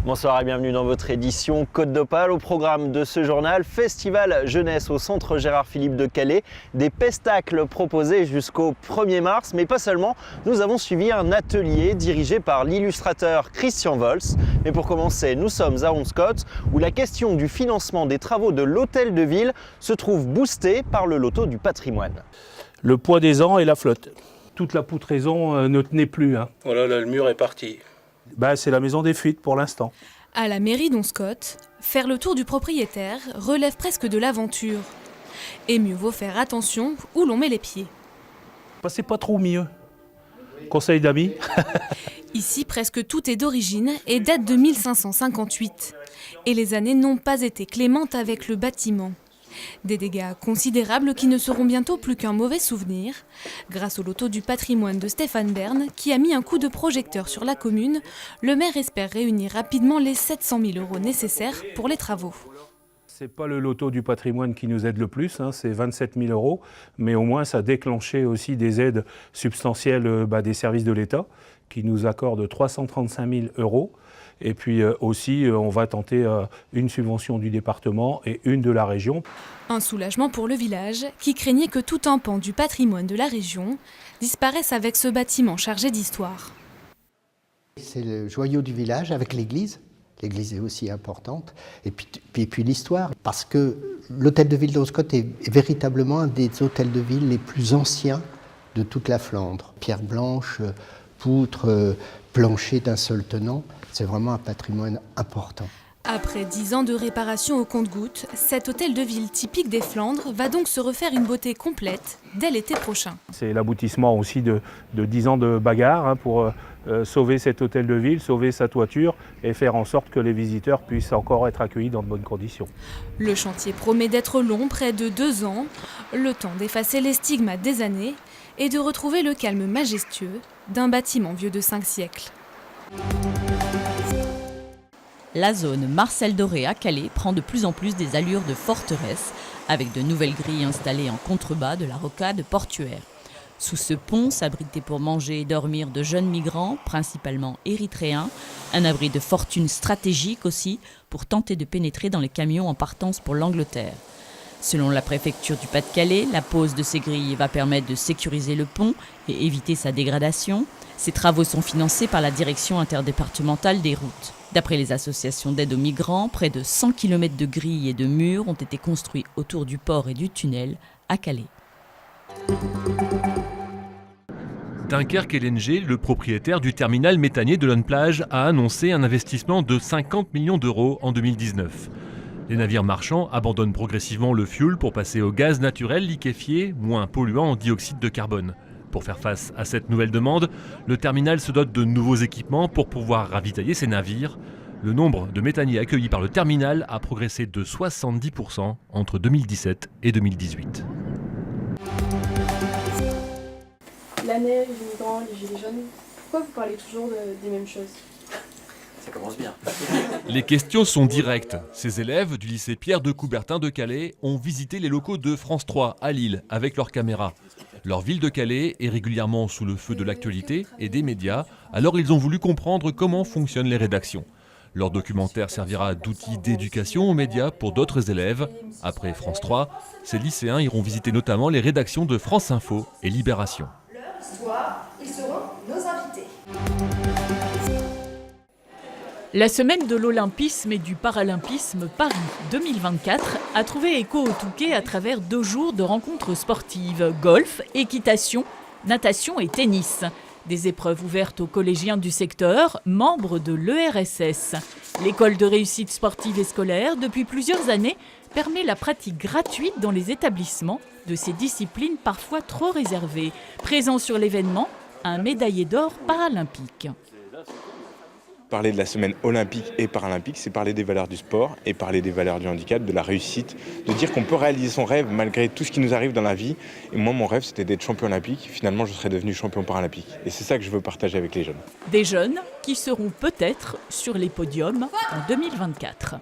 Bonsoir et bienvenue dans votre édition Côte d'Opale. Au programme de ce journal, festival jeunesse au centre Gérard Philippe de Calais, des pestacles proposés jusqu'au 1er mars, mais pas seulement. Nous avons suivi un atelier dirigé par l'illustrateur Christian Volz. Mais pour commencer, nous sommes à Onscott, où la question du financement des travaux de l'hôtel de ville se trouve boostée par le loto du patrimoine. Le poids des ans et la flotte. Toute la poutraison ne tenait plus. Voilà, là, le mur est parti. C'est la maison des fuites pour l'instant. À la mairie d'Onscott, faire le tour du propriétaire relève presque de l'aventure. Et mieux vaut faire attention où l'on met les pieds. C'est pas trop mieux. Conseil d'amis. Ici, presque tout est d'origine et date de 1558. Et les années n'ont pas été clémentes avec le bâtiment. Des dégâts considérables qui ne seront bientôt plus qu'un mauvais souvenir, grâce au loto du patrimoine de Stéphane Bern, qui a mis un coup de projecteur sur la commune. Le maire espère réunir rapidement les 700 000 € nécessaires pour les travaux. C'est pas le loto du patrimoine qui nous aide le plus, c'est 27 000 €, mais au moins ça a déclenché aussi des aides substantielles des services de l'État, qui nous accordent 335 000 €. Et puis aussi, on va tenter une subvention du département et une de la région. Un soulagement pour le village, qui craignait que tout un pan du patrimoine de la région disparaisse avec ce bâtiment chargé d'histoire. C'est le joyau du village avec l'église. L'église est aussi importante. Et puis l'histoire, parce que l'hôtel de ville d'Onscott est véritablement un des hôtels de ville les plus anciens de toute la Flandre. Pierre blanche, poutres, plancher d'un seul tenant. C'est vraiment un patrimoine important. Après 10 ans de réparation au compte-gouttes, cet hôtel de ville typique des Flandres va donc se refaire une beauté complète dès l'été prochain. C'est l'aboutissement aussi de 10 ans de bagarre pour sauver cet hôtel de ville, sauver sa toiture et faire en sorte que les visiteurs puissent encore être accueillis dans de bonnes conditions. Le chantier promet d'être long, près de 2 ans, le temps d'effacer les stigmates des années et de retrouver le calme majestueux d'un bâtiment vieux de 5 siècles. La zone Marcel Doré à Calais prend de plus en plus des allures de forteresse, avec de nouvelles grilles installées en contrebas de la rocade portuaire. Sous ce pont, s'abritaient pour manger et dormir de jeunes migrants, principalement érythréens, un abri de fortune stratégique aussi, pour tenter de pénétrer dans les camions en partance pour l'Angleterre. Selon la préfecture du Pas-de-Calais, la pose de ces grilles va permettre de sécuriser le pont et éviter sa dégradation. Ces travaux sont financés par la direction interdépartementale des routes. D'après les associations d'aide aux migrants, près de 100 km de grilles et de murs ont été construits autour du port et du tunnel à Calais. Dunkerque LNG, le propriétaire du terminal méthanier de Lonne-Plage, a annoncé un investissement de 50 millions d'euros en 2019. Les navires marchands abandonnent progressivement le fioul pour passer au gaz naturel liquéfié, moins polluant en dioxyde de carbone. Pour faire face à cette nouvelle demande, le terminal se dote de nouveaux équipements pour pouvoir ravitailler ses navires. Le nombre de méthaniers accueillis par le terminal a progressé de 70% entre 2017 et 2018. La neige, les migrants, les gilets jaunes, pourquoi vous parlez toujours des mêmes choses ? Ça commence bien. Les questions sont directes. Ces élèves du lycée Pierre de Coubertin de Calais ont visité les locaux de France 3 à Lille avec leurs caméras. Leur ville de Calais est régulièrement sous le feu de l'actualité et des médias, alors ils ont voulu comprendre comment fonctionnent les rédactions. Leur documentaire servira d'outil d'éducation aux médias pour d'autres élèves. Après France 3, ces lycéens iront visiter notamment les rédactions de France Info et Libération. Leur histoire, ils seront nos invités. La semaine de l'Olympisme et du Paralympisme Paris 2024 a trouvé écho au Touquet à travers 2 jours de rencontres sportives, golf, équitation, natation et tennis. Des épreuves ouvertes aux collégiens du secteur, membres de l'ERSS. L'école de réussite sportive et scolaire, depuis plusieurs années, permet la pratique gratuite dans les établissements de ces disciplines parfois trop réservées. Présent sur l'événement, un médaillé d'or paralympique. Parler de la semaine olympique et paralympique, c'est parler des valeurs du sport et parler des valeurs du handicap, de la réussite, de dire qu'on peut réaliser son rêve malgré tout ce qui nous arrive dans la vie. Et moi, mon rêve, c'était d'être champion olympique. Finalement, je serais devenu champion paralympique. Et c'est ça que je veux partager avec les jeunes. Des jeunes qui seront peut-être sur les podiums en 2024.